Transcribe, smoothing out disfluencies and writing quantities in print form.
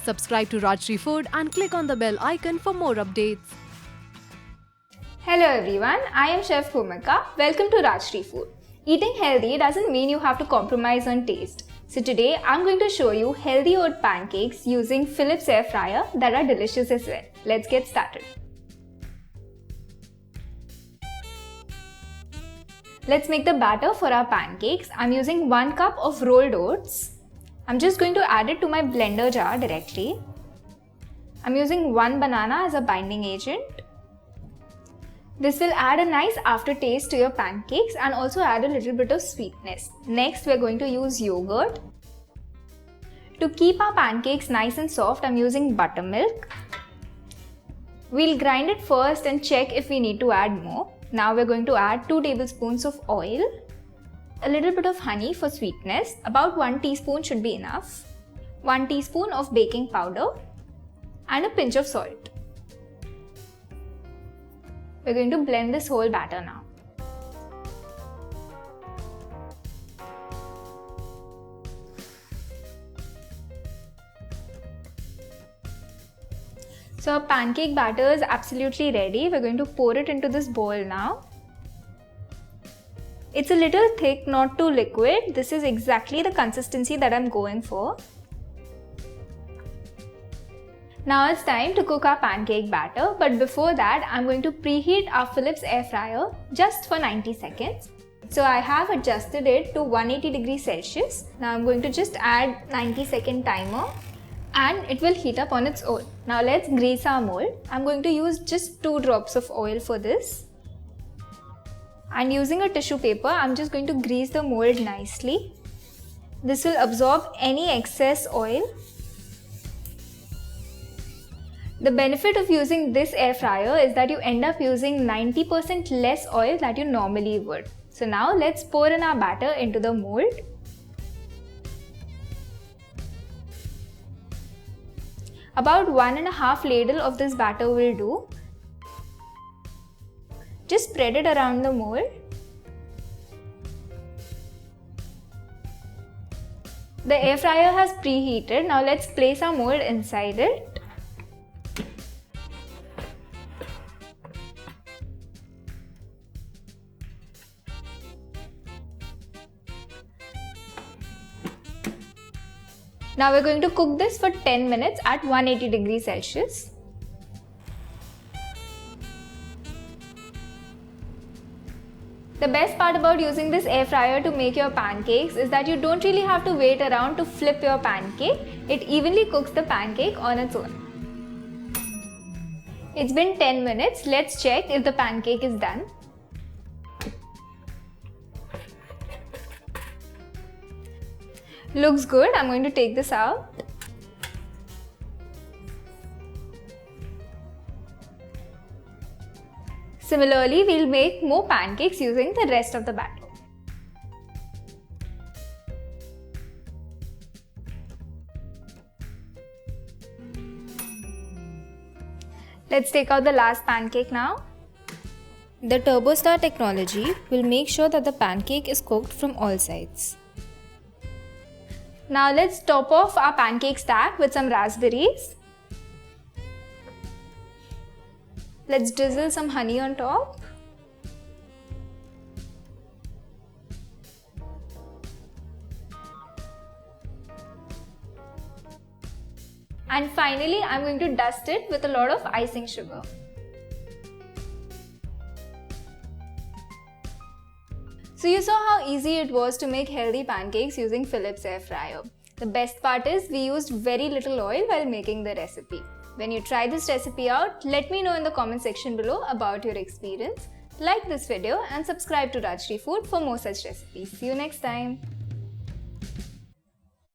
Subscribe to Rajshri Food and click on the bell icon for more updates. Hello everyone, I am Chef Bhumika. Welcome to Rajshri Food. Eating healthy doesn't mean you have to compromise on taste. So today I'm going to show you healthy oat pancakes using Philips AirFryer that are delicious as well. Let's get started. Let's make the batter for our pancakes. I'm using 1 cup of rolled oats. I'm just going to add it to my blender jar directly. I'm using 1 banana as a binding agent. This will add a nice aftertaste to your pancakes and also add a little bit of sweetness. Next, we're going to use yogurt. To keep our pancakes nice and soft, I'm using buttermilk. We'll grind it first and check if we need to add more. Now we're going to add 2 tablespoons of oil, a little bit of honey for sweetness, about 1 teaspoon should be enough, 1 teaspoon of baking powder and a pinch of salt. We're going to blend this whole batter now. So our pancake batter is absolutely ready. We're going to pour it into this bowl now. It's a little thick, not too liquid. This is exactly the consistency that I'm going for. Now it's time to cook our pancake batter, but before that I'm going to preheat our Philips AirFryer just for 90 seconds. So I have adjusted it to 180 degrees Celsius. Now I'm going to just add 90-second timer and it will heat up on its own. Now let's grease our mold. I'm going to use just 2 drops of oil for this. And using a tissue paper, I'm just going to grease the mold nicely. This will absorb any excess oil. The benefit of using this air fryer is that you end up using 90% less oil that you normally would. So now let's pour in our batter into the mold. About 1.5 ladle of this batter will do. Just spread it around the mold. The air fryer has preheated. Now let's place our mold inside it. Now we're going to cook this for 10 minutes at 180 degrees Celsius. The best part about using this air fryer to make your pancakes is that you don't really have to wait around to flip your pancake. It evenly cooks the pancake on its own. It's been 10 minutes. Let's check if the pancake is done. Looks good. I'm going to take this out. Similarly, we'll make more pancakes using the rest of the batter. Let's take out the last pancake now. The TurboStar technology will make sure that the pancake is cooked from all sides. Now let's top off our pancake stack with some raspberries. Let's drizzle some honey on top. And finally, I'm going to dust it with a lot of icing sugar. So you saw how easy it was to make healthy pancakes using Philips AirFryer. The best part is we used very little oil while making the recipe. When you try this recipe out, let me know in the comment section below about your experience. Like this video and subscribe to Rajshri Food for more such recipes. See you next time.